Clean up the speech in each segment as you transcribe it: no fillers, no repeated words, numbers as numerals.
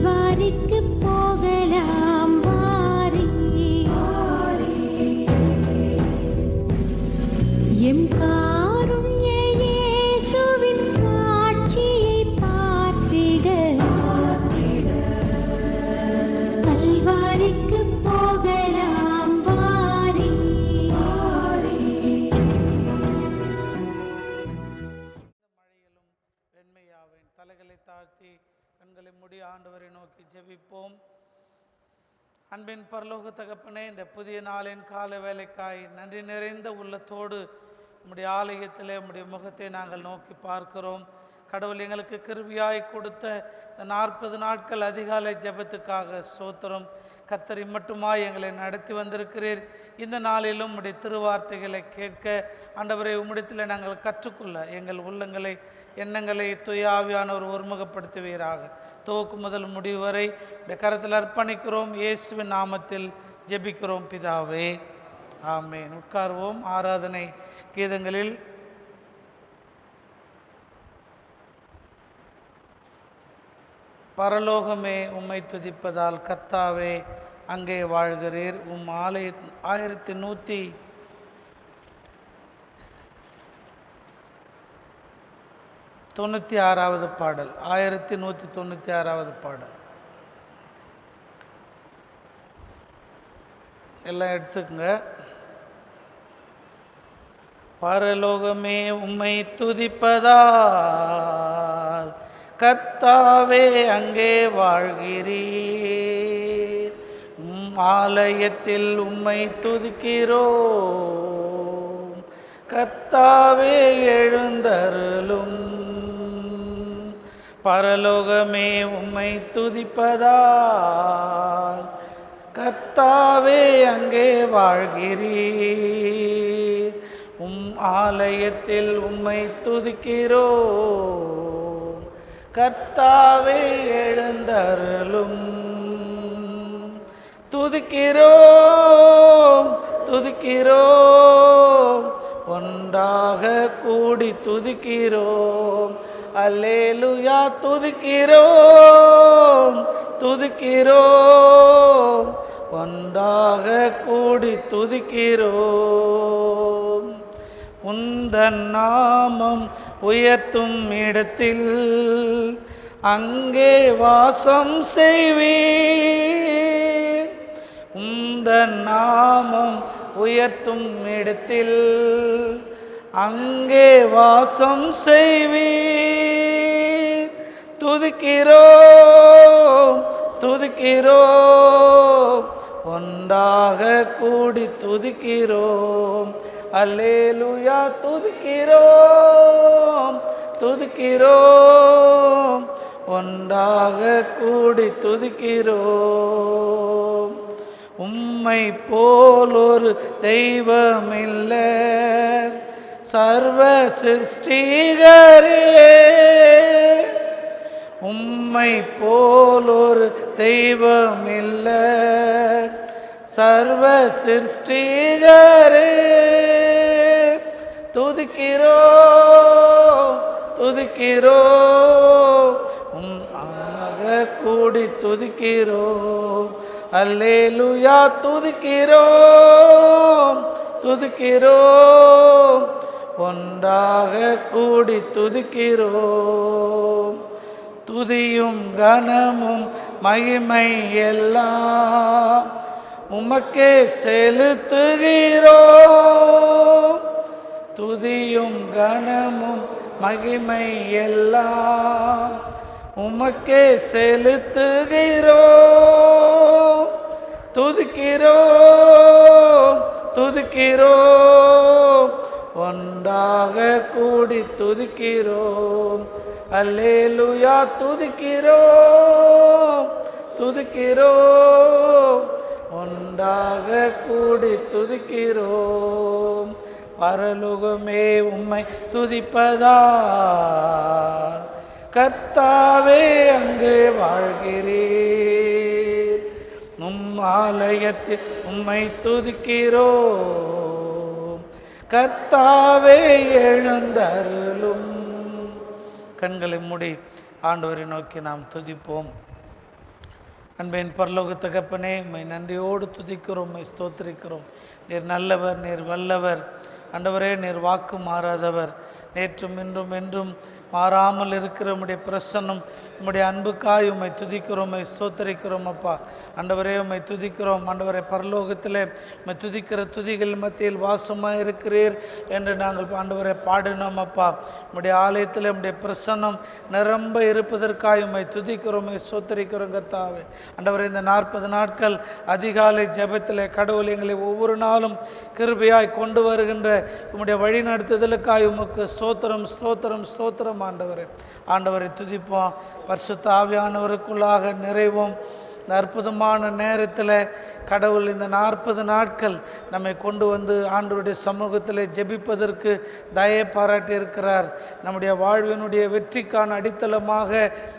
கல்வாரிக்கு போகலாம் வாரே. எம் காருண்ய இயேசுவின் காட்சியை பார்த்திட கல்வாரிக்கு போகலாம் வாரே. மழையிலும் வெண்மையாவேன். தலைகளை தாழ்த்தி கண்களை மூடி ஆண்டவரை நோக்கி ஜெபிப்போம். அன்பின் பரலோக தகப்பனே, இந்த புதிய நாளின் கால வேலைக்காய் நன்றி நிறைந்த உள்ளத்தோடு உம்முடைய ஆலயத்திலே உம்முடைய முகத்தை நாங்கள் நோக்கி பார்க்கிறோம். கடவுள் எங்களுக்கு கிருபையாய் கொடுத்த இந்த 40 நாட்கள் அதிகாலை ஜெபத்துக்காக ஸ்தோத்திரம். கர்த்தர் மட்டுமாய் எங்களை நடத்தி வந்திருக்கிறீர். இந்த நாளிலும் உம்முடைய திருவார்த்தைகளை கேட்க ஆண்டவரை உம்மிடத்தில் நாங்கள் கற்றுக்கொள்ள எங்கள் உள்ளங்களை எண்ணங்களை தூயாவியானவர் ஒருமுகப்படுத்துவீராக. துவக்கு முதல் முடிவு வரை உடைய கரத்தில் அர்ப்பணிக்கிறோம். இயேசுவின் நாமத்தில் ஜெபிக்கிறோம் பிதாவே, ஆமென். உட்கார்வோம். ஆராதனை கீதங்களில் பரலோகமே உம்மை துதிப்பதால் கர்த்தாவே அங்கே வாழ்கிறீர். 1196வது பாடல். 1196வது பாடல் எல்லாம் எடுத்துக்கங்க. பரலோகமே உம்மை துதிப்பதால் கர்த்தாவே அங்கே வாழ்கிறீர். ஆலயத்தில் உம்மை துதிக்கிறோம். கர்த்தாவே எழுந்தருளும். பரலோகமே உம்மை துதிப்பதால் கர்த்தாவே அங்கே வாழ்கிறீர். ஆலயத்தில் உம்மை துதிக்கிறோம். கர்த்தாவே எழுந்தருளும். துதிக்கிறோம் துதிக்கிறோம், ஒன்றாக கூடி துதிக்கிறோம். அல்லேலூயா. துதிக்கிறோம் துதிக்கிறோம், ஒன்றாக கூடி துதிக்கிறோம். உந்தன் நாமம் உயர்த்தும் இடத்தில் அங்கே வாசம் செய்வீர். உந்தன் நாமம் உயர்த்தும் இடத்தில் அங்கே வாசம் செய்வீர். துதிக்கிறோம் துதிக்கிறோம், ஒன்றாக கூடி துதிக்கிறோம். அல்லேலூயா. துதிக்கிறோம் துதிக்கிறோம், ஒன்றாக கூடி துதிக்கிறோம். உம்மை போல் ஒரு தெய்வமில்லை சர்வ சிருஷ்டிகரே. உம்மை போல் ஒரு தெய்வமில்லை சர்வ சிருஷ்டிகரே. துதிக்கிறோம் துதிக்கிறோம், ஆக கூடி துதிக்கிறோம். அல்லேலூயா. துதிக்கிறோம் துதிக்கிறோம், ஒன்றாக கூடி துதிக்கிறோம். துதியும் கனமும் மகிமை எல்லாம் உமக்கே செலுத்துகிறோம். துதியும் கனமும் மகிமை எல்லாம் உமக்கே செலுத்துகிறோம். துதிக்கிறோம் துதிக்கிறோம், ஒன்றாக கூடி துதிக்கிறோம். அல்லேலூயா. துதிக்கிறோம் துதிக்கிறோம், ஒன்றாக கூடி துதிக்கிறோம். பரலோகமே உம்மை துதிப்பதால் கர்த்தாவே அங்கே வாழ்கிறீர். ஆலயத்தில் உம்மை துதிக்கிறோம். கர்த்தாவே எழுந்தருளும். கண்களை மூடி ஆண்டவரை நோக்கி நாம் துதிப்போம். அன்பின் பரலோக தகப்பனே, உம்மை நன்றியோடு துதிக்கிறோம், உம்மை ஸ்தோத்திரிக்கிறோம். நீர் நல்லவர், நீர் வல்லவர். ஆண்டவரே, நீர் வாக்கு மாறாதவர். நேற்றும் இன்றும் என்றும் மாறாமல் இருக்கிற உம்முடைய பிரசன்னம், உம்முடைய அன்புக்காய் உம்மை துதிக்கிறோம், உம்மை ஸ்தோத்தரிக்கிறோம் அப்பா. ஆண்டவரே, உம்மை துதிக்கிறோம். ஆண்டவரே, பரலோகத்திலே உம்மை துதிக்கிற துதிகள் மத்தியில் வாசமாக இருக்கிறீர் என்று நாங்கள் ஆண்டவரை பாடினோம் அப்பா. உம்முடைய ஆலயத்தில் உம்முடைய பிரசன்னம் நிரம்ப இருப்பதற்காய் உம்மை துதிக்கிறோம், உம்மை ஸ்தோத்தரிக்கிறோம் கர்த்தாவே. ஆண்டவரே, இந்த 40 நாட்கள் அதிகாலை ஜெபத்திலே கடவுள் எங்களை ஒவ்வொரு நாளும் கிருபையாய் கொண்டு வருகின்ற உம்முடைய வழி நடத்துதலுக்காய் உமக்கு ஸ்தோத்திரம், ஸ்தோத்திரம், ஸ்தோத்திரம். ஆண்டவரை துதிப்போம். பரிசுத்த ஆவியானவருக்குள்ளாக நிறைவோம். இந்த அற்புதமான நேரத்தில் கடவுள் இந்த 40 நாட்கள் நம்மை கொண்டு வந்து ஆண்டவருடைய சமூகத்தில் ஜெபிப்பதற்கு தயை பாராட்டி இருக்கிறார். நம்முடைய வாழ்வினுடைய வெற்றிக்கான அடித்தளமாக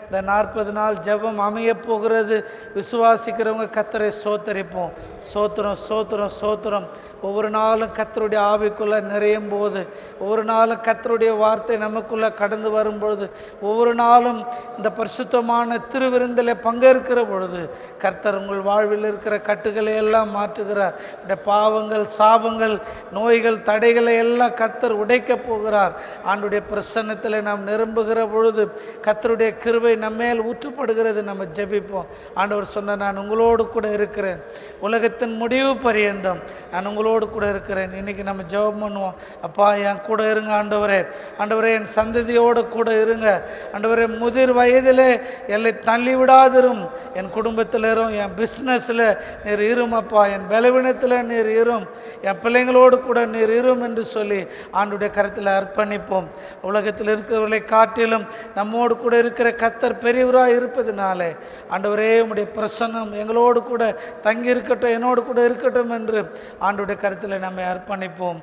இந்த 40 நாள் ஜெபம் அமையப் போகிறது. விசுவாசிக்கிறவங்க கர்த்தரை ஸ்தோத்தரிப்போம். ஸ்தோத்திரம், ஸ்தோத்திரம், ஸ்தோத்திரம். ஒவ்வொரு நாளும் கர்த்தருடைய ஆவிக்குள்ளே நிறையும் போது, ஒவ்வொரு நாளும் கர்த்தருடைய வார்த்தை நமக்குள்ளே கடந்து வரும்பொழுது, ஒவ்வொரு நாளும் இந்த பரிசுத்தமான திருவிருந்தில் பங்கேற்கிற பொழுது கர்த்தர் உங்கள் வாழ்வில் இருக்கிற கட்டுகளை எல்லாம் மாற்றுகிறார். இந்த பாவங்கள், சாபங்கள், நோய்கள், தடைகளை எல்லாம் கர்த்தர் உடைக்கப் போகிறார். ஆண்டுடைய பிரசன்னத்தில் நாம் நிரம்புகிற பொழுது கர்த்தருடைய கிருபை நம்மேல் ஊற்றப்படுகிறது. நம்ம ஜெபிப்போம். ஆண்டவர் சொன்ன, நான் உங்களோடு கூட இருக்கிறேன், உலகத்தின் முடிவு பரியந்தம் நான் உங்களோடு கூட இருக்கிறேன். இன்றைக்கி நம்ம ஜெபம் பண்ணுவோம். அப்பா, என் கூட இருங்க ஆண்டவரே. ஆண்டவரே, என் சந்ததியோடு கூட இருங்க ஆண்டவரே. முதிர் வயதிலே என்னை தள்ளி விடாதிரும். என் குடும்பத்தில் இரும், என் பிஸ்னஸில் நீர் இரும் அப்பா. என் பலவீனத்தில் நீர் இரும், என் பிள்ளைங்களோடு கூட நீர் இரும் என்று சொல்லி ஆண்டுடைய கரத்தில் அர்ப்பணிப்போம். உலகத்தில் இருக்கிறவர்களை காட்டிலும் நம்மோடு கூட இருக்கிற கர்த்தர் பெரியவராக இருப்பதினாலே ஆண்டவரே, உம்முடைய பிரசன்னம் எங்களோடு கூட தங்கி இருக்கட்டும், என்னோடு கூட இருக்கட்டும் என்று ஆண்டுடைய கருத்தில் நம்மை அர்ப்பணிப்போம்.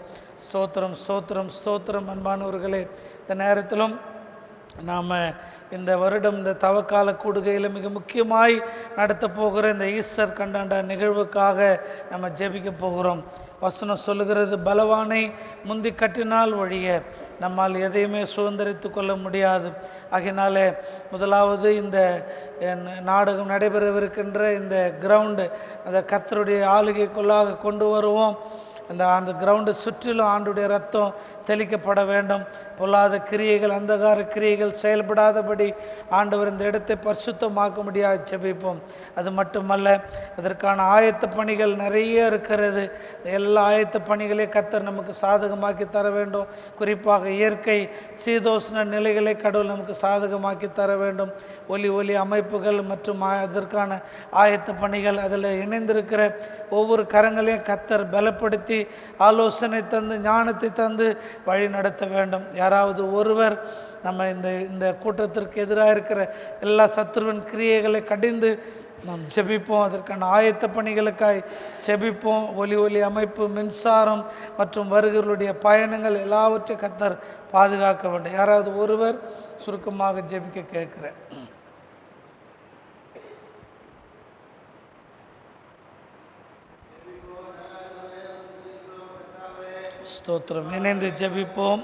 ஸ்தோத்திரம், ஸ்தோத்திரம், ஸ்தோத்திரம். அன்பானவர்களே, இந்த நேரத்திலும் நாம் இந்த வருடம் இந்த தவக்கால கூடுகையில் மிக முக்கியமாய் நடத்த போகிற இந்த ஈஸ்டர் கண்டாண்ட நிகழ்வுக்காக நம்ம ஜெபிக்க போகிறோம். வசனம் சொல்லுகிறது, பலவானை முந்தி கட்டினால் ஒழிய நம்மால் எதையுமே சுதந்திரித்து கொள்ள முடியாது. ஆகையினாலே முதலாவது இந்த நாடகம் நடைபெறவிருக்கின்ற இந்த கிரவுண்டு அந்த கர்த்தருடைய ஆளுகைக்குள்ளாக கொண்டு வருவோம். அந்த கிரவுண்டை சுற்றிலும் ஆண்டுடைய ரத்தம் தெளிக்கப்பட வேண்டும். பொல்லாத கிரியைகள், அந்தகார கிரியைகள் செயல்படாதபடி ஆண்டவர் இந்த இடத்தை பரிசுத்தமாக்க முடியாது ஜெபிப்போம். அது மட்டுமல்ல, அதற்கான ஆயத்த பணிகள் நிறைய இருக்கிறது. எல்லா ஆயத்த பணிகளையும் கர்த்தர் நமக்கு சாதகமாக்கி தர வேண்டும். குறிப்பாக இயற்கை சீதோஷ்ண நிலைகளை கடவுள் நமக்கு சாதகமாக்கி தர வேண்டும். ஒலி அமைப்புகள் மற்றும் அதற்கான ஆயத்த பணிகள், அதில் இணைந்திருக்கிற ஒவ்வொரு கரங்களையும் கர்த்தர் பலப்படுத்தி ஆலோசனை தந்து ஞானத்தை தந்து வழி நடத்த வேண்டும். யாராவது ஒருவர் நம்ம இந்த கூட்டத்திற்கு எதிராக இருக்கிற எல்லா சத்துருவின் கிரியைகளை கடிந்து நாம் ஜெபிப்போம். அதற்கான ஆயத்த பணிகளுக்காய் ஜெபிப்போம். ஒலி அமைப்பு, மின்சாரம் மற்றும் வருகிறவர்களுடைய பயணங்கள் எல்லாவற்றையும் கர்த்தர் பாதுகாக்க வேண்டும். யாராவது ஒருவர் சுருக்கமாக ஜெபிக்க கேட்கிறேன். ஸ்தோத்திரம். இணைந்து ஜெபிப்போம்.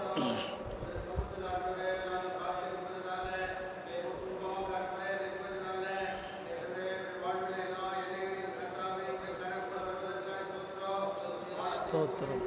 ஸ்தோத்திரம்.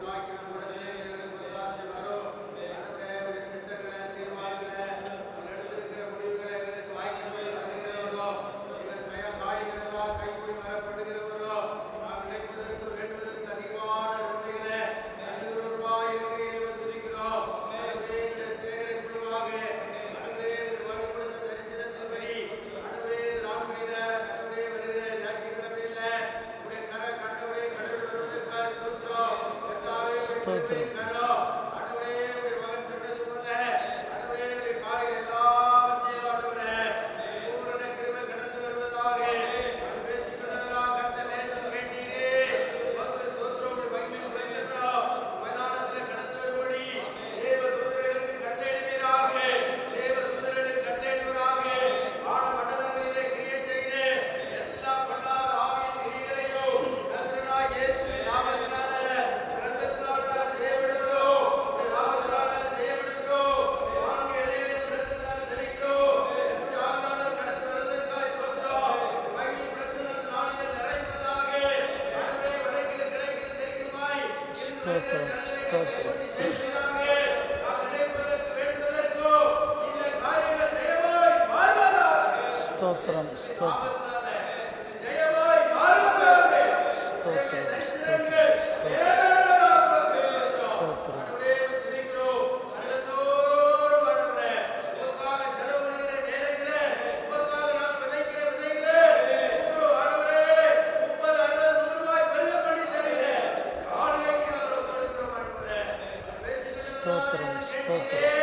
ஸ்தோத்திரம் ஸ்தோத்திரம் ஸ்தோத்திரம் ஸ்தோத்திரம் ஸ்தோத்திரம் ஸ்தோத்திரம் ஸ்தோத்திரம் ஸ்தோத்திரம் ஸ்தோத்திரம்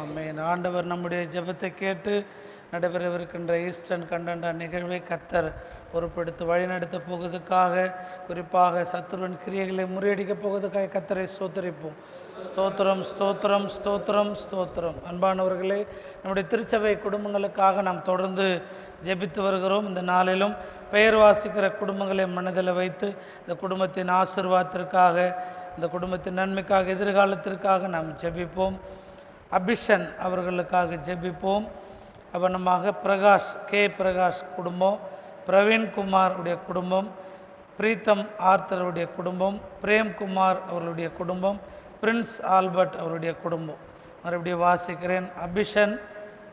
ஆமென். ஆண்டவர் நம்முடைய ஜெபத்தை கேட்டு நடைபெறவிருக்கின்ற ஈஸ்டர்ன் கண்டென்ட் நிகழ்வை கர்த்தர் பொறுப்பெடுத்து வழிநடத்த போவதற்காக, குறிப்பாக சத்துருவின் கிரியைகளை முறியடிக்கப் போவதற்காக கர்த்தரை ஸ்தோத்திரிப்போம். ஸ்தோத்திரம் ஸ்தோத்திரம் ஸ்தோத்திரம் ஸ்தோத்திரம். அன்பானவர்களே, நம்முடைய திருச்சபை குடும்பங்களுக்காக நாம் தொடர்ந்து ஜெபித்து வருகிறோம். இந்த நாளிலும் பெயர் வாசிக்கிற குடும்பங்களை மனதில் வைத்து இந்த குடும்பத்தின் ஆசீர்வாதத்திற்காக, இந்த குடும்பத்தின் நன்மைக்காக, எதிர்காலத்திற்காக நாம் ஜெபிப்போம். அபிஷன் அவர்களுக்காக ஜெபிப்போம். அவனமாக பிரகாஷ் குடும்பம், பிரவீன்குமார் உடைய குடும்பம், பிரீத்தம் ஆர்த்தருடைய குடும்பம், பிரேம்குமார் அவர்களுடைய குடும்பம், பிரின்ஸ் ஆல்பர்ட் அவருடைய குடும்பம். மறுபடியும் வாசிக்கிறேன். Abishan,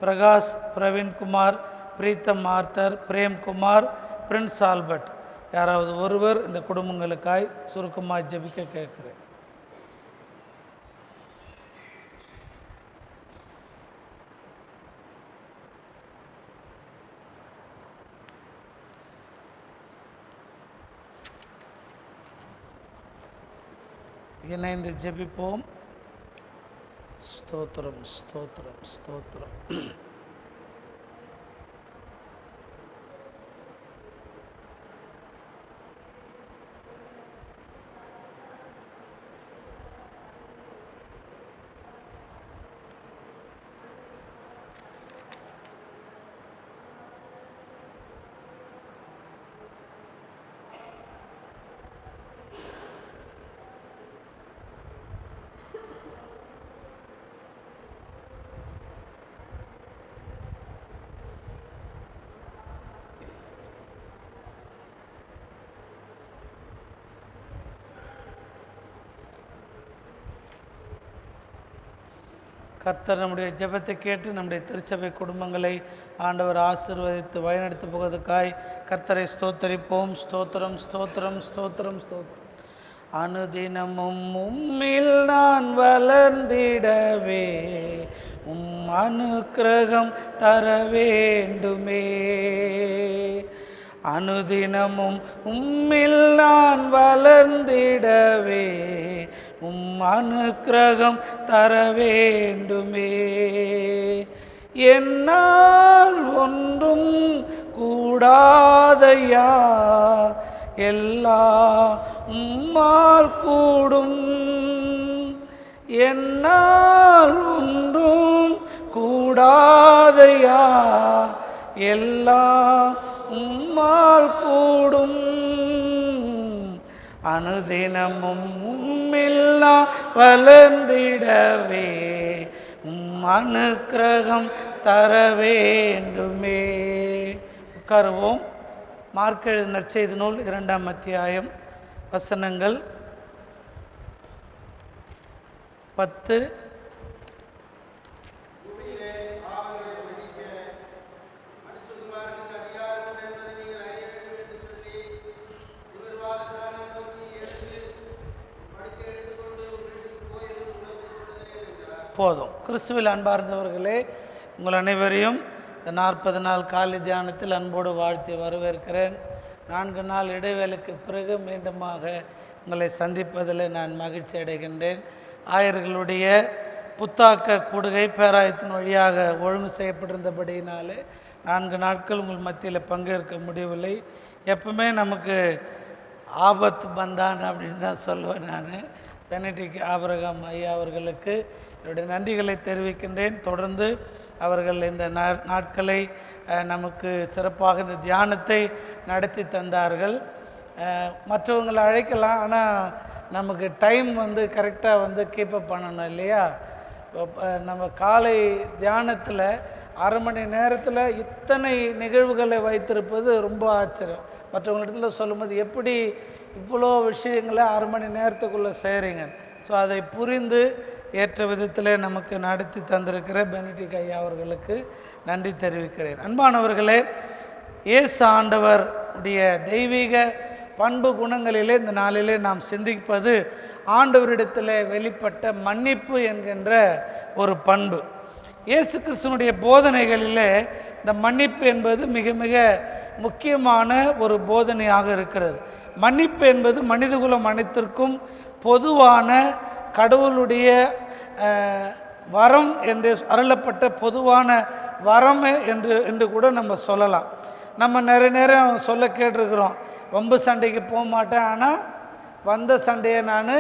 Prakash, Praveenkumar, Preetham Arthur, Premkumar, Prince Albert. யாராவது ஒருவர் இந்த குடும்பங்களுக்காய் சுருக்கமாக ஜெபிக்க கேட்குறேன். இணைந்து ஜெபிப்போம். ஸ்தோத்திரம் ஸ்தோத்திரம் ஸ்தோத்திரம். கர்த்தர் நம்முடைய ஜெபத்தை கேட்டு நம்முடைய திருச்சபை குடும்பங்களை ஆண்டவர் ஆசீர்வதித்து வழிநடத்த போவதற்காய் கர்த்தரை ஸ்தோத்தரிப்போம். ஸ்தோத்திரம் ஸ்தோத்திரம் ஸ்தோத்திரம் ஸ்தோத்திரம். அனுதினமும் உம்மில் நான் வளர்ந்திடவே அனுக்கிரகம் தர வேண்டுமே. அனுதினமும் உம்மில் நான் வளர்ந்திடவே அனுக்கிரகம் தர வேண்டுமே. என்னால் ஒன்றும் கூடாதையா, எல்லாம் உம்மால் கூடும். என்னால் ஒன்றும் கூடாதையா, எல்லாம் உம்மால் கூடும். அனுதினமும் உம்மில்லா வளர்ந்திடவே அனுக்கிரகம் தர வேண்டுமே. உட்காருவோம். மார்க் எழுதின நற்செய்தி நூல் 2ஆம் அத்தியாயம் வசனங்கள் 10. போதும். கிறிஸ்துவில் அன்பார்ந்தவர்களே, உங்கள் அனைவரையும் இந்த 40 நாள் காலை தியானத்தில் அன்போடு வாழ்த்தி வரவேற்கிறேன். 4 நாள் இடைவேளைக்கு பிறகு மீண்டுமாக உங்களை சந்திப்பதில் நான் மகிழ்ச்சி அடைகின்றேன். ஆயர்களுடைய புத்தாக்க கூடுகை பேராயத்தின் வழியாக ஒழுங்கு செய்யப்பட்டிருந்தபடியினாலே 4 நாட்கள் உங்கள் மத்தியில் பங்கேற்க முடியவில்லை. எப்பவுமே நமக்கு ஆபத்து பந்தான் அப்படின்னு தான் சொல்லுவேன் நான். பெனடிக்ட் ஆபிரகாம் ஐயா அவர்களுக்கு என்னுடைய நன்றிகளை தெரிவிக்கின்றேன். தொடர்ந்து அவர்கள் இந்த நாட்களை நமக்கு சிறப்பாக இந்த தியானத்தை நடத்தி தந்தார்கள். மற்றவங்களை அழைக்கலாம், ஆனால் நமக்கு டைம் கரெக்டாக கீப்பப் பண்ணணும் இல்லையா? நம்ம காலை தியானத்தில் அரை மணி நேரத்தில் இத்தனை நிகழ்வுகளை வைத்திருப்பது ரொம்ப ஆச்சரியம். மற்றவங்களிடத்துல சொல்லும்போது எப்படி இவ்வளோ விஷயங்களை அரை மணி நேரத்துக்குள்ளே செய்கிறீங்க. ஸோ அதை புரிந்து ஏற்ற விதத்தில் நமக்கு நடத்தி தந்திருக்கிற பெனடிக்ட் ஐயா அவர்களுக்கு நன்றி தெரிவிக்கிறேன். அன்பானவர்களே, இயேசு ஆண்டவர் உடைய தெய்வீக பண்பு குணங்களிலே இந்த நாளிலே நாம் சிந்திப்பது ஆண்டவரிடத்தில் வெளிப்பட்ட மன்னிப்பு என்கின்ற ஒரு பண்பு. இயேசு கிறிஸ்துவனுடைய போதனைகளிலே இந்த மன்னிப்பு என்பது மிக மிக முக்கியமான ஒரு போதனையாக இருக்கிறது. மன்னிப்பு என்பது மனிதகுலம் அனைத்திற்கும் பொதுவான கடவுளுடைய வரம் என்று அருளப்பட்ட பொதுவான வரம் என்று கூட நம்ம சொல்லலாம். நம்ம நிறைய நேரம் சொல்ல கேட்டிருக்கிறோம், வம்பு சண்டைக்கு போக மாட்டேன், ஆனால் வந்த சண்டையை நான்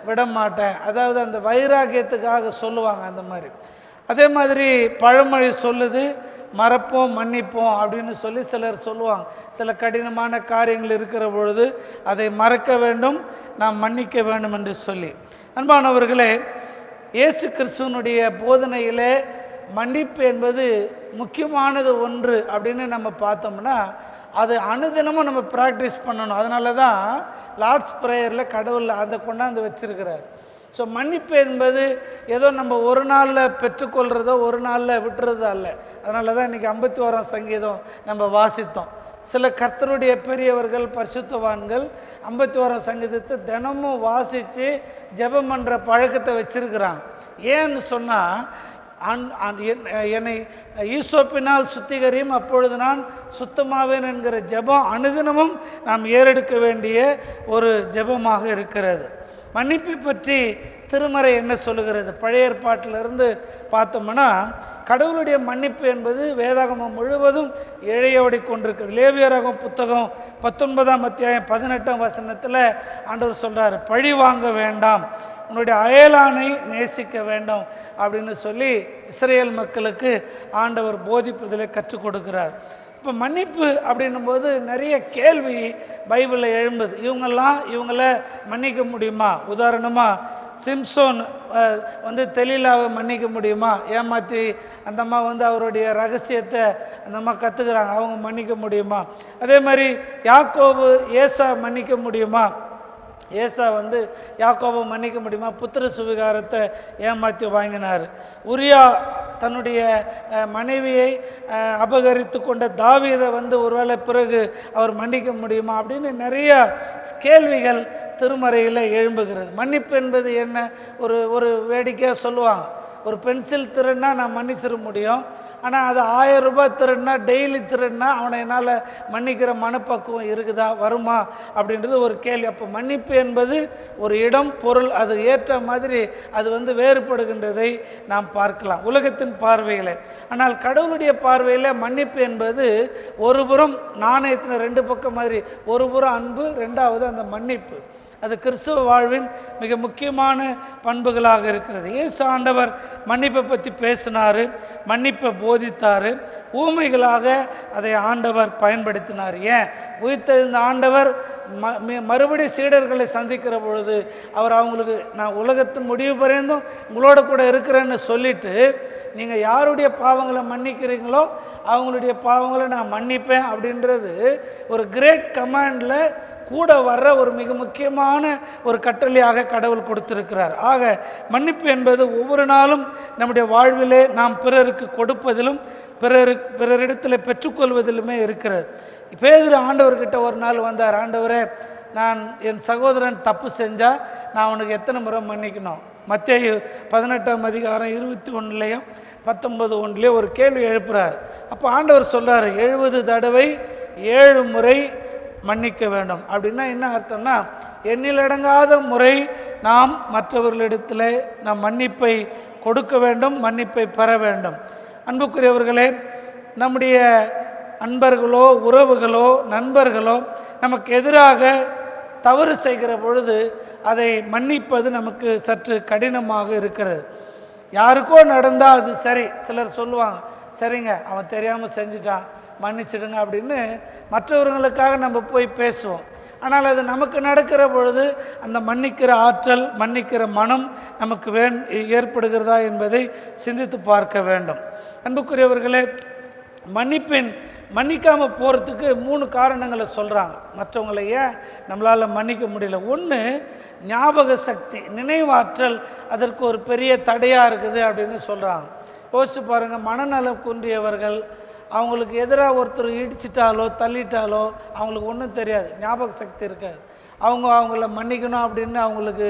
விட மாட்டேன். அதாவது அந்த வைராகியத்துக்காக சொல்லுவாங்க அந்த மாதிரி. அதே மாதிரி பழமொழி சொல்லுது, மறப்போம் மன்னிப்போம் அப்படின்னு சொல்லி சிலர் சொல்லுவாங்க. சில கடினமான காரியங்கள் இருக்கிற பொழுது அதை மறக்க வேண்டும், நாம் மன்னிக்க வேண்டும் என்று சொல்லி. அன்பானவர்களே, இயேசு கிறிஸ்துவனுடைய போதனையிலே மன்னிப்பு என்பது முக்கியமானது ஒன்று அப்படின்னு நம்ம பார்த்தோம்னா அது அனுதினமும் நம்ம ப்ராக்டிஸ் பண்ணணும். அதனால தான் லார்ட்ஸ் ப்ரேயரில் கடவுள் அதை கொண்டாந்து வச்சிருக்கிறார். ஸோ மன்னிப்பு என்பது ஏதோ நம்ம ஒரு நாளில் பெற்றுக்கொள்கிறதோ ஒரு நாளில் விட்டுறதோ அல்ல. அதனால தான் இன்றைக்கி 51ஆம் சங்கீதம் நம்ம வாசித்தோம். சில கர்த்தருடைய பெரியவர்கள் பரிசுத்தவான்கள் 51ஆம் சங்கீதத்தை தினமும் வாசித்து ஜெபம் பண்ணுற பழக்கத்தை வச்சுருக்கிறாங்க. ஏன்னு சொன்னால், என்னை ஈசோப்பினால் சுத்திகரியும் அப்பொழுது நான் சுத்தமாவேன் என்கிற ஜெபம் அனுதினமும் நாம் ஏறெடுக்க வேண்டிய ஒரு ஜெபமாக இருக்கிறது. மன்னிப்பை பற்றி திருமறை என்ன சொல்லுகிறது? பழைய ஏற்பாட்டிலிருந்து பார்த்தோம்னா கடவுளுடைய மன்னிப்பு என்பது வேதாகமம் முழுவதும் இழையோடி கொண்டிருக்குது. லேவியராகமம் புத்தகம் 19ஆம் அத்தியாயம் 18ஆம் வசனத்தில் ஆண்டவர் சொல்கிறார், பழி வாங்க வேண்டாம், உன்னுடைய அயலானை நேசிக்க வேண்டும் அப்படின்னு சொல்லி இஸ்ரேல் மக்களுக்கு ஆண்டவர் போதிப்பதில் கற்றுக் கொடுக்கிறார். இப்போ மன்னிப்பு அப்படின்னும்போது நிறைய கேள்வி பைபிளில் எழும்புது. இவங்கள மன்னிக்க முடியுமா? உதாரணமாக சிம்சோன் தெலீலாவை மன்னிக்க முடியுமா? ஏமாற்றி அந்த அம்மா அவருடைய ரகசியத்தை அந்த அம்மா கற்றுக்கிறாங்க, அவங்க மன்னிக்க முடியுமா? அதே மாதிரி யாக்கோபு ஏசா மன்னிக்க முடியுமா? ஏசா யாக்கோபை மன்னிக்க முடியுமா? புத்திர சுவிகாரத்தை ஏமாற்றி வாங்கினார். உரியா தன்னுடைய மனைவியை அபகரித்து கொண்ட தாவீதை ஒருவேளை பிறகு அவர் மன்னிக்க முடியுமா? அப்படின்னு நிறைய கேள்விகள் திருமறையில் எழும்புகிறது. மன்னிப்பு என்பது என்ன? ஒரு வேடிக்கையாக சொல்லுவாங்க, ஒரு பென்சில் திருடினா நான் மன்னிச்சிட முடியும், ஆனால் அது 1000 ரூபாய் திருடினா, டெய்லி திருடினா அவனை என்னால் மன்னிக்கிற மனப்பக்குவம் இருக்குதா, வருமா அப்படின்றது ஒரு கேள்வி. அப்போ மன்னிப்பு என்பது ஒரு இடம், பொருள், அது ஏற்ற மாதிரி அது வேறுபடுகின்றதை நாம் பார்க்கலாம் உலகத்தின் பார்வையில். ஆனால் கடவுளுடைய பார்வையில் மன்னிப்பு என்பது ஒரு புறம் நாணயத்தின் 2 பக்கம் மாதிரி, ஒரு புறம் அன்பு, ரெண்டாவது அந்த மன்னிப்பு. அது கிறிஸ்துவ வாழ்வின் மிக முக்கியமான பண்புகளாக இருக்கிறது. இயேசு ஆண்டவர் மன்னிப்பை பற்றி பேசினார், மன்னிப்பை போதித்தார், ஊமைகளாக அதை ஆண்டவர் பயன்படுத்தினார். ஏன்? உயிர்த்தெழுந்த ஆண்டவர் மறுபடி சீடர்களை சந்திக்கிற பொழுது அவர் அவங்களுக்கு, நான் உலகத்தின் முடிவு பரைந்தும் உங்களோட கூட இருக்கிறேன்னு சொல்லிட்டு, நீங்கள் யாருடைய பாவங்களை மன்னிக்கிறீங்களோ அவங்களுடைய பாவங்களை நான் மன்னிப்பேன் அப்படின்றது ஒரு கிரேட் கமாண்டில் கூட வர்ற ஒரு மிக முக்கியமான ஒரு கட்டளையாக கடவுள் கொடுத்திருக்கிறார். ஆக மன்னிப்பு என்பது ஒவ்வொரு நாளும் நம்முடைய வாழ்விலே நாம் பிறருக்கு கொடுப்பதிலும் பிறரிடத்தில் பெற்றுக்கொள்வதிலுமே இருக்கிறது. பேதுரு ஆண்டவர்கிட்ட ஒரு நாள் வந்தார், ஆண்டவரே, நான் என் சகோதரன் தப்பு செஞ்சால் நான் அவனுக்கு எத்தனை முறை மன்னிக்கணும்? மத்தேயு 18ஆம் அதிகாரம் 21 19 ஒரு கேள்வி எழுப்புறார். அப்போ ஆண்டவர் சொல்கிறார், 70 தடவை 7 முறை மன்னிக்க வேண்டும். அப்படின்னா என்ன அர்த்தம்னா, எண்ணிலடங்காத முறை நாம் மற்றவர்களிடத்தில் நாம் மன்னிப்பை கொடுக்க வேண்டும், மன்னிப்பை பெற வேண்டும். அன்புக்குரியவர்களே, நம்முடைய அன்பர்களோ உறவுகளோ நண்பர்களோ நமக்கு எதிராக தவறு செய்கிற பொழுது அதை மன்னிப்பது நமக்கு சற்று கடினமாக இருக்கிறது. யாருக்கோ நடந்தால் அது சரி, சிலர் சொல்லுவாங்க, சரிங்க அவன் தெரியாமல் செஞ்சிட்டான் மன்னிச்சிடுங்க அப்படின்னு மற்றவர்களுக்காக நம்ம போய் பேசுவோம். ஆனால் அது நமக்கு நடக்கிற பொழுது அந்த மன்னிக்கிற ஆற்றல், மன்னிக்கிற மனம் நமக்கு ஏற்படுகிறதா என்பதை சிந்தித்து பார்க்க வேண்டும். அன்புக்குரியவர்களே, மன்னிக்காமல் போகிறதுக்கு 3 காரணங்களை சொல்கிறாங்க. மற்றவங்களை ஏன் நம்மளால் மன்னிக்க முடியல? ஒன்று, ஞாபக சக்தி, நினைவாற்றல் அதற்கு ஒரு பெரிய தடையாக இருக்குது அப்படின்னு சொல்கிறாங்க. யோசிச்சு பாருங்கள், மனநலம் குன்றியவர்கள், அவங்களுக்கு எதிராக ஒருத்தர் இடிச்சிட்டாலோ தள்ளிட்டாலோ அவங்களுக்கு ஒன்றும் தெரியாது, ஞாபக சக்தி இருக்காது, அவங்கள மன்னிக்கணும் அப்படின்னு அவங்களுக்கு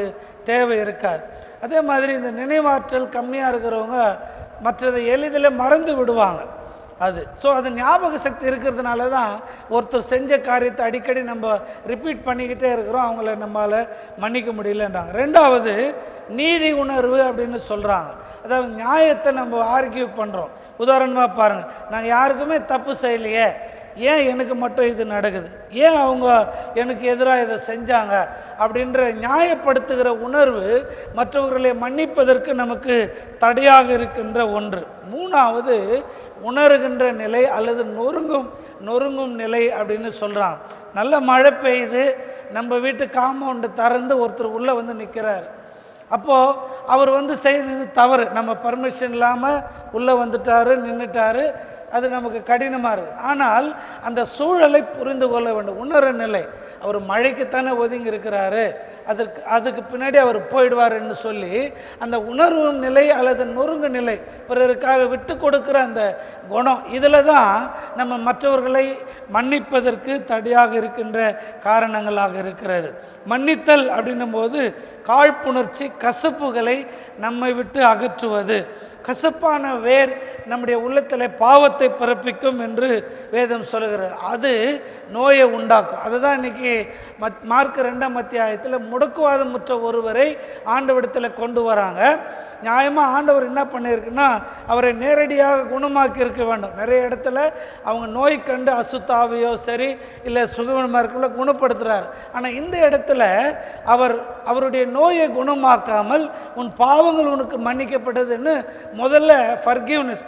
தேவை இருக்காது. அதே மாதிரி இந்த நினைவாற்றல் கம்மியாக இருக்கிறவங்க மற்றதை எளிதில் மறந்து விடுவாங்க. அது ஞாபக சக்தி இருக்கிறதுனால தான் ஒருத்தர் செஞ்ச காரியத்தை அடிக்கடி நம்ம ரிப்பீட் பண்ணிக்கிட்டே இருக்கிறோம், அவங்கள நம்மளால் மன்னிக்க முடியலன்றாங்க. 2வது, நீதி உணர்வு அப்படின்னு சொல்கிறாங்க. அதாவது நியாயத்தை நம்ம ஆர்கியூ பண்ணுறோம். உதாரணமாக பாருங்கள், நான் யாருக்குமே தப்பு செய்யலையே, ஏன் எனக்கு மட்டும் இது நடக்குது, ஏன் அவங்க எனக்கு எதிராக இதை செஞ்சாங்க அப்படின்ற நியாயப்படுத்துகிற உணர்வு மற்றவர்களை மன்னிப்பதற்கு நமக்கு தடையாக இருக்கின்ற ஒன்று. 3வது, உணர்கின்ற நிலை அல்லது நொறுங்கும் நிலை அப்படின்னு சொல்கிறாங்க. நல்ல மழை பெய்யுது, நம்ம வீட்டு காம்பவுண்டு திறந்து ஒருத்தர் உள்ளே வந்து நிற்கிறார். அப்போது அவர் செய்தது தவறு, நம்ம பர்மிஷன் இல்லாமல் உள்ளே வந்துட்டார், நின்றுட்டார், அது நமக்கு கடினமாக இருக்குது. ஆனால் அந்த சூழலை புரிந்து கொள்ள வேண்டும். உணர்வு நிலை, அவர் மழைக்குத்தானே ஒதுங்கி இருக்கிறாரு, அதுக்கு பின்னாடி அவர் போயிடுவார்ன்னு சொல்லி அந்த உணர்வு நிலை அல்லது நொறுங்கு நிலை, பிறருக்காக விட்டு கொடுக்குற அந்த குணம், இதில் தான் நம்ம மற்றவர்களை மன்னிப்பதற்கு தடையாக இருக்கின்ற காரணங்களாக இருக்கிறது. மன்னித்தல் அப்படின்னும் போது காழ்ப்புணர்ச்சி, கசப்புகளை நம்மை விட்டு அகற்றுவது. கசப்பான வேர் நம்முடைய உள்ளத்தில் பாவத்தை பிறப்பிக்கும் என்று வேதம் சொல்கிறது. அது நோயை உண்டாக்கும். அதுதான் இன்றைக்கி மார்க் 2ஆம் அத்தியாயத்தில் முடக்குவாதமுற்ற ஒருவரை ஆண்டவரிடத்தில் கொண்டு வராங்க. நியாயமாக ஆண்டவர் என்ன பண்ணியிருக்குன்னா, அவரை நேரடியாக குணமாக்கி இருக்க வேண்டும். நிறைய இடத்துல அவங்க நோய் கண்டு அசுத்தாவையோ சரி இல்லை சுகவீனமாக இருக்கல குணப்படுத்துகிறார். ஆனால் இந்த இடத்துல அவருடைய நோயை குணமாக்காமல் உன் பாவங்கள் உனக்கு மன்னிக்கப்பட்டதுன்னு முதல்ல ஃபர்கிவ்னஸ்,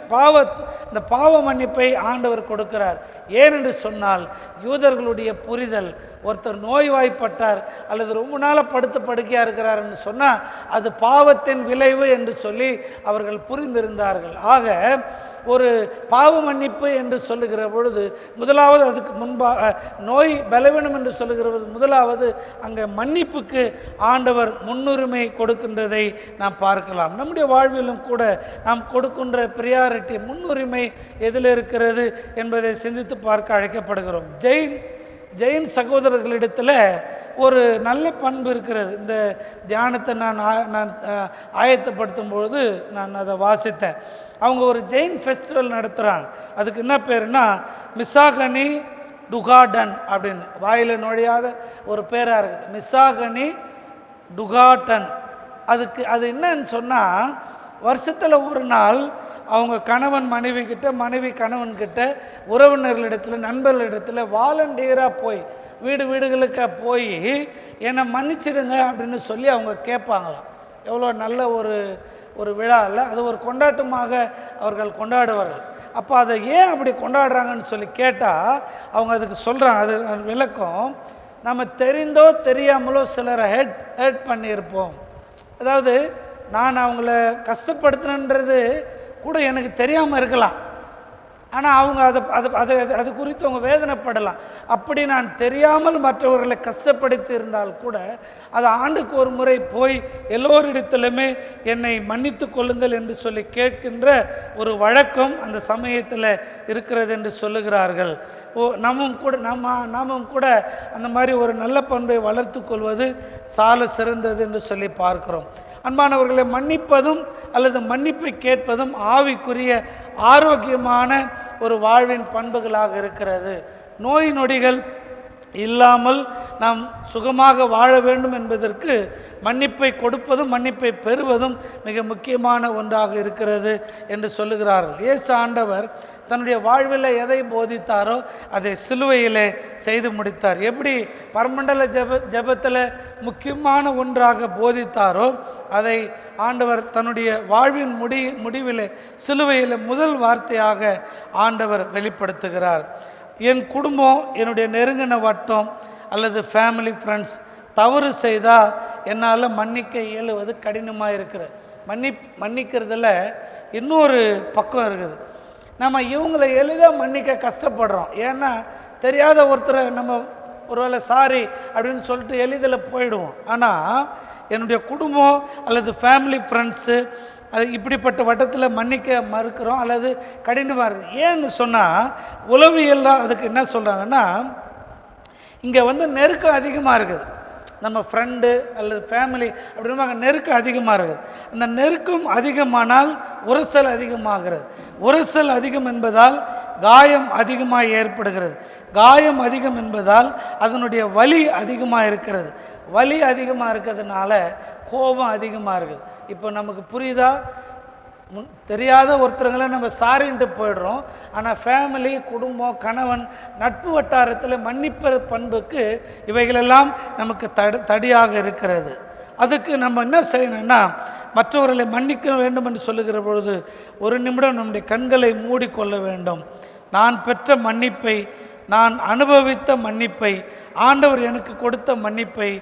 இந்த பாவ மன்னிப்பை ஆண்டவர் கொடுக்கிறார். ஏனென்று சொன்னால் யூதர்களுடைய புரிதல், ஒருத்தர் நோய்வாய்ப்பட்டார் அல்லது ரொம்ப நாளாக படுக்கையாக இருக்கிறார்னு சொன்னால் அது பாவத்தின் விளைவு என்று சொல்லி அவர்கள் புரிந்திருந்தார்கள். ஆக ஒரு பாவ மன்னிப்பு என்று சொல்லுகிற பொழுது முதலாவது, அதுக்கு முன்பாக நோய் பலவீனம் என்று சொல்லுகிற பொழுது முதலாவது அங்கே மன்னிப்புக்கு ஆண்டவர் முன்னுரிமை கொடுக்கின்றதை நாம் பார்க்கலாம். நம்முடைய வாழ்விலும் கூட நாம் கொடுக்கின்ற பிரியாரிட்டி, முன்னுரிமை எதில் இருக்கிறது என்பதை சிந்தித்து பார்க்க அழைக்கப்படுகிறோம். ஜெயின் சகோதரர்களிடத்தில் ஒரு நல்ல பண்பு இருக்கிறது. இந்த தியானத்தை நான் ஆயத்தப்படுத்தும் பொழுது நான் அதை வாசித்தேன். அவங்க ஒரு ஜெயின் ஃபெஸ்டிவல் நடத்துகிறாங்க. அதுக்கு என்ன பேருன்னா மிசாகனி டுகாடன் அப்படின்னு, வாயில் நுழையாத ஒரு பேராக இருக்குது, மிசாகனி டுகாடன். அது என்னன்னு சொன்னால், வருஷத்தில் ஒரு நாள் அவங்க கணவன் மனைவி கிட்ட, மனைவி கணவன்கிட்ட, உறவினர்களிடத்தில், நண்பர்களிடத்தில் வாலண்டியராக போய் வீடுகளுக்கு போய் என்னை மன்னிச்சிடுங்க அப்படின்னு சொல்லி அவங்க கேட்பாங்களாம். எவ்வளோ நல்ல ஒரு விழா இல்லை, அது ஒரு கொண்டாட்டமாக அவர்கள் கொண்டாடுவார்கள். அப்போ அதை ஏன் அப்படி கொண்டாடுறாங்கன்னு சொல்லி கேட்டால் அவங்க அதுக்கு சொல்கிறாங்க. அது விளக்கம், நம்ம தெரிந்தோ தெரியாமலோ சிலரை ஹேட் பண்ணியிருப்போம். அதாவது நான் அவங்கள கஷ்டப்படுத்தினன்றது கூட எனக்கு தெரியாமல் இருக்கலாம், ஆனால் அவங்க அது குறித்து அவங்க வேதனைப்படலாம். அப்படி நான் தெரியாமல் மற்றவர்களை கஷ்டப்படுத்தி இருந்தால் கூட அது ஆண்டுக்கு ஒரு முறை போய் எல்லோரிடத்திலுமே என்னை மன்னித்து கொள்ளுங்கள் என்று சொல்லி கேட்கின்ற ஒரு வழக்கம் அந்த சமயத்தில் இருக்கிறது என்று சொல்லுகிறார்கள். நாமும் கூட அந்த மாதிரி ஒரு நல்ல பண்பை வளர்த்து கொள்வது சால சிறந்தது என்று சொல்லி பார்க்கிறோம். அன்பானவர்களை, மன்னிப்பதும் அல்லது மன்னிப்பை கேட்பதும் ஆவிக்குரிய ஆரோக்கியமான ஒரு வாழ்வின் பண்புகளாக இருக்கிறது. நோய் நொடிகள் இல்லாமல் நாம் சுகமாக வாழ வேண்டும் என்பதற்கு மன்னிப்பை கொடுப்பதும் மன்னிப்பை பெறுவதும் மிக முக்கியமான ஒன்றாக இருக்கிறது என்று சொல்லுகிறார்கள். இயேசு ஆண்டவர் தன்னுடைய வாழ்வில் எதை போதித்தாரோ அதை சிலுவையிலே செய்து முடித்தார். எப்படி பரமண்டல ஜெபத்தில் முக்கியமான ஒன்றாக போதித்தாரோ அதை ஆண்டவர் தன்னுடைய வாழ்வின் முடிவிலே சிலுவையில் முதல் வார்த்தையாக ஆண்டவர் வெளிப்படுத்துகிறார். என் குடும்பம், என்னுடைய நெருங்கின வட்டம் அல்லது ஃபேமிலி ஃப்ரெண்ட்ஸ் தவறு செய்தால் என்னால் மன்னிக்க இயலுவது கடினமாக இருக்கிறது. மன்னிக்கிறதுல இன்னொரு பக்கம் இருக்குது. நம்ம இவங்களை எளிதாக மன்னிக்க கஷ்டப்படுறோம். ஏன்னா தெரியாத ஒருத்தரை நம்ம ஒருவேளை சாரி அப்படின்னு சொல்லிட்டு எளிதில் போயிடுவோம். ஆனால் என்னுடைய குடும்பம் அல்லது ஃபேமிலி ஃப்ரெண்ட்ஸு அது இப்படிப்பட்ட வட்டத்தில் மன்னிக்க மறுக்கிறோம் அல்லது கடினமாக இருக்குது. ஏன்னு சொன்னால் உளவியல்லாம் அதுக்கு என்ன சொல்கிறாங்கன்னா, இங்கே நெருக்கம் அதிகமாக இருக்குது. நம்ம ஃப்ரெண்டு அல்லது ஃபேமிலி அப்படின்னா நெருக்கம் அதிகமாக இருக்குது. அந்த நெருக்கம் அதிகமானால் உரசல் அதிகமாகிறது. உரசல் அதிகம் என்பதால் காயம் அதிகமாக ஏற்படுகிறது. காயம் அதிகம் என்பதால் அதனுடைய வலி அதிகமாக இருக்கிறது. வலி அதிகமாக இருக்கிறதுனால கோபம் அதிகமாக இருக்குது. இப்போ நமக்கு புரியுதா? தெரியாத ஒருத்தருங்களை நம்ம சாரின்ட்டு போயிடுறோம். ஆனால் ஃபேமிலி, குடும்பம், கணவன், நட்பு வட்டாரத்தில் மன்னிப்பது பண்புக்கு இவைகளெல்லாம் நமக்கு தடியாக இருக்கிறது. அதுக்கு நம்ம என்ன செய்யணும்னா, மற்றவர்களை மன்னிக்க வேண்டும் என்று சொல்லுகிற பொழுது ஒரு நிமிடம் நம்முடைய கண்களை மூடிக்கொள்ள வேண்டும். நான் பெற்ற மன்னிப்பை, நான் அனுபவித்த மன்னிப்பை, ஆண்டவர் எனக்கு கொடுத்த மன்னிப்பை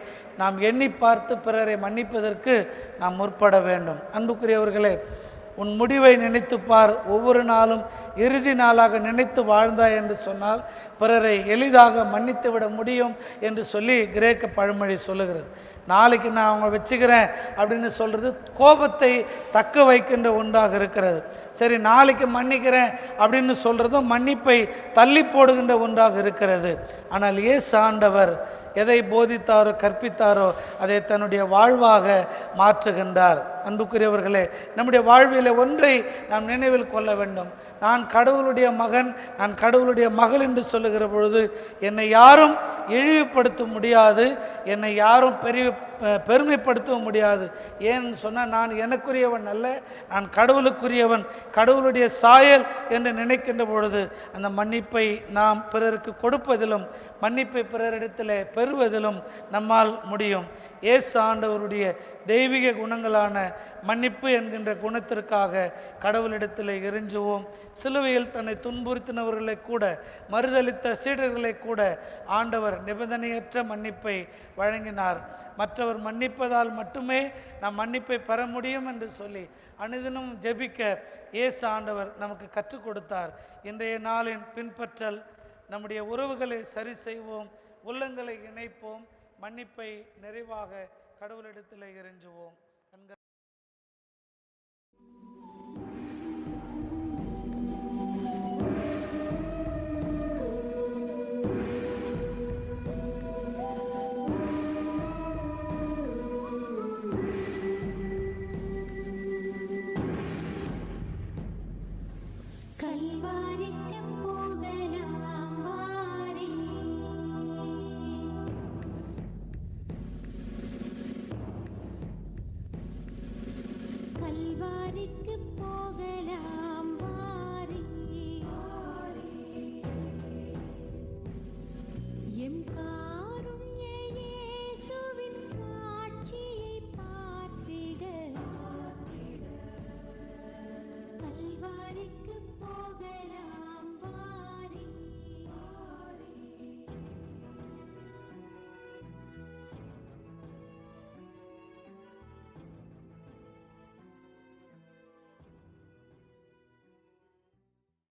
நாம் எண்ணி பார்த்து பிறரை மன்னிப்பதற்கு நாம் முற்பட வேண்டும். அன்புக்குரியவர்களே, உன் முடிவை நினைத்துப்பார். ஒவ்வொரு நாளும் இறுதி நாளாக நினைத்து வாழ்ந்தாய் என்று சொன்னால் பிறரை எளிதாக மன்னித்து விட முடியும் என்று சொல்லி கிரேக்க பழமொழி சொல்லுகிறது. நாளைக்கு நான் அவங்க வச்சுக்கிறேன் அப்படின்னு சொல்கிறது கோபத்தை தக்க வைக்கின்ற ஒன்றாக இருக்கிறது. சரி, நாளைக்கு மன்னிக்கிறேன் அப்படின்னு சொல்கிறதும் மன்னிப்பை தள்ளி போடுகின்ற ஒன்றாக இருக்கிறது. ஆனால் இயேசு ஆண்டவர் எதை போதித்தாரோ கற்பித்தாரோ அதை தன்னுடைய வாழ்வாக மாற்றுகின்றார். அன்புக்குரியவர்களே, நம்முடைய வாழ்வில் ஒன்றை நாம் நினைவில் கொள்ள வேண்டும். நான் கடவுளுடைய மகன், நான் கடவுளுடைய மகள் என்று சொல்லுகிற பொழுது என்னை யாரும் இழிவுபடுத்த முடியாது, என்னை யாரும் பெருமைப்படுத்தவும் முடியாது. ஏன்னு சொன்னால் நான் எனக்குரியவன் அல்ல, நான் கடவுளுக்குரியவன், கடவுளுடைய சாயல் என்று நினைக்கின்ற பொழுது அந்த மன்னிப்பை நாம் பிறருக்கு கொடுப்பதிலும் மன்னிப்பை பிறரிடத்தில் பெறுவதிலும் நம்மால் முடியும். இயேசு ஆண்டவருடைய தெய்வீக குணங்களான மன்னிப்பு என்கின்ற குணத்திற்காக கடவுளிடத்தில் இறைஞ்சுவோம். சிலுவையில் தன்னை துன்புறுத்தினவர்களை கூட, மறுதளித்த சீடர்களை கூட ஆண்டவர் நிபந்தனையற்ற மன்னிப்பை வழங்கினார். மற்றவர் மன்னிப்பதால் மட்டுமே நாம் மன்னிப்பை பெற முடியும் என்று சொல்லி அனுதினம் ஜெபிக்க இயேசு ஆண்டவர் நமக்கு கற்றுக் கொடுத்தார். இன்றைய நாளின் பின்பற்றல், நம்முடைய உறவுகளை சரி செய்வோம், உள்ளங்களை இணைப்போம், மன்னிப்பை நிறைவாக கடவுளிடத்தில் இறைஞ்சுவோம்.